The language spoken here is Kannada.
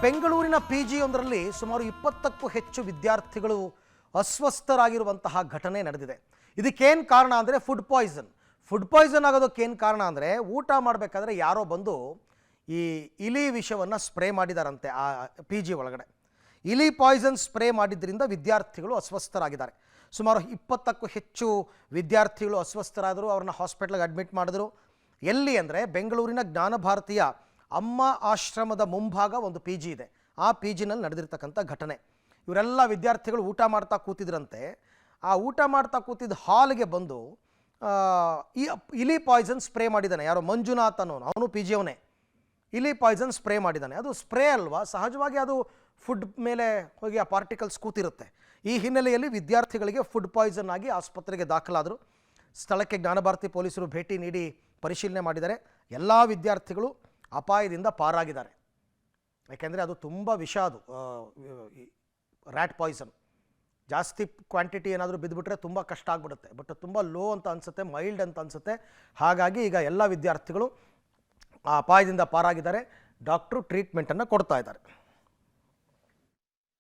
ಬೆಂಗಳೂರಿನ ಪಿಜಿಯೊಂದರಲ್ಲಿ ಸುಮಾರು 20ಕ್ಕೂ ಹೆಚ್ಚು ವಿದ್ಯಾರ್ಥಿಗಳು ಅಸ್ವಸ್ಥರಾಗಿರುವಂತಹ ಘಟನೆ ನಡೆದಿದೆ. ಇದಕ್ಕೇನು ಕಾರಣ ಅಂದರೆ ಫುಡ್ ಪಾಯ್ಸನ್ ಆಗೋದಕ್ಕೇನು ಕಾರಣ ಅಂದರೆ ಊಟ ಮಾಡಬೇಕಾದ್ರೆ ಯಾರೋ ಬಂದು ಈ ಇಲಿ ವಿಷವನ್ನು ಸ್ಪ್ರೇ ಮಾಡಿದಾರಂತೆ ಆ ಪಿಜಿ ಒಳಗಡೆ. ಇಲಿ ಪಾಯ್ಸನ್ ಸ್ಪ್ರೇ ಮಾಡಿದ್ರಿಂದ ವಿದ್ಯಾರ್ಥಿಗಳು ಅಸ್ವಸ್ಥರಾಗಿದ್ದಾರೆ. ಸುಮಾರು 20ಕ್ಕೂ ಹೆಚ್ಚು ವಿದ್ಯಾರ್ಥಿಗಳು ಅಸ್ವಸ್ಥರಾದರು. ಅವ್ರನ್ನ ಹಾಸ್ಪಿಟ್ಲಿಗೆ ಅಡ್ಮಿಟ್ ಮಾಡಿದ್ರು. ಎಲ್ಲಿ ಅಂದರೆ ಬೆಂಗಳೂರಿನ ಜ್ಞಾನಭಾರತಿಯ ಅಮ್ಮ ಆಶ್ರಮದ ಮುಂಭಾಗ ಒಂದು ಪಿ ಜಿ ಇದೆ. ಆ ಪಿ ಜಿನಲ್ಲಿ ನಡೆದಿರ್ತಕ್ಕಂಥ ಘಟನೆ. ಇವರೆಲ್ಲ ವಿದ್ಯಾರ್ಥಿಗಳು ಊಟ ಮಾಡ್ತಾ ಕೂತಿದ್ರಂತೆ. ಆ ಊಟ ಮಾಡ್ತಾ ಕೂತಿದ್ದ ಹಾಲ್ಗೆ ಬಂದು ಈ ಇಲಿ ಪಾಯ್ಸನ್ ಸ್ಪ್ರೇ ಮಾಡಿದ್ದಾನೆ. ಯಾರೋ ಮಂಜುನಾಥ್ ಅನ್ನೋನು, ಅವನು ಪಿ ಜಿ ಅವನೇ. ಇಲಿ ಪಾಯ್ಸನ್ ಸ್ಪ್ರೇ ಮಾಡಿದ್ದಾನೆ. ಅದು ಸ್ಪ್ರೇ ಅಲ್ವಾ, ಸಹಜವಾಗಿ ಅದು ಫುಡ್ ಮೇಲೆ ಹೋಗಿ ಆ ಪಾರ್ಟಿಕಲ್ಸ್ ಕೂತಿರುತ್ತೆ. ಈ ಹಿನ್ನೆಲೆಯಲ್ಲಿ ವಿದ್ಯಾರ್ಥಿಗಳಿಗೆ ಫುಡ್ ಪಾಯ್ಸನ್ ಆಗಿ ಆಸ್ಪತ್ರೆಗೆ ದಾಖಲಾದರು. ಸ್ಥಳಕ್ಕೆ ಜ್ಞಾನಭಾರತಿ ಪೊಲೀಸರು ಭೇಟಿ ನೀಡಿ ಪರಿಶೀಲನೆ ಮಾಡಿದ್ದಾರೆ. ಎಲ್ಲ ವಿದ್ಯಾರ್ಥಿಗಳು ಅಪಾಯದಿಂದ ಪಾರಾಗಿದ್ದಾರೆ. ಯಾಕೆಂದರೆ ಅದು ತುಂಬ ವಿಷ. ಅದು ರ್ಯಾಟ್ ಪಾಯ್ಸನ್ ಜಾಸ್ತಿ ಕ್ವಾಂಟಿಟಿ ಏನಾದರೂ ಬಿದ್ದುಬಿಟ್ರೆ ತುಂಬ ಕಷ್ಟ ಆಗಿಬಿಡುತ್ತೆ. ಬಟ್ ತುಂಬ ಲೋ ಅಂತ ಅನಿಸುತ್ತೆ, ಮೈಲ್ಡ್ ಅಂತ ಅನಿಸುತ್ತೆ. ಹಾಗಾಗಿ ಈಗ ಎಲ್ಲ ವಿದ್ಯಾರ್ಥಿಗಳು ಆ ಅಪಾಯದಿಂದ ಪಾರಾಗಿದ್ದಾರೆ. ಡಾಕ್ಟ್ರು ಟ್ರೀಟ್ಮೆಂಟನ್ನು ಕೊಡ್ತಾ ಇದ್ದಾರೆ.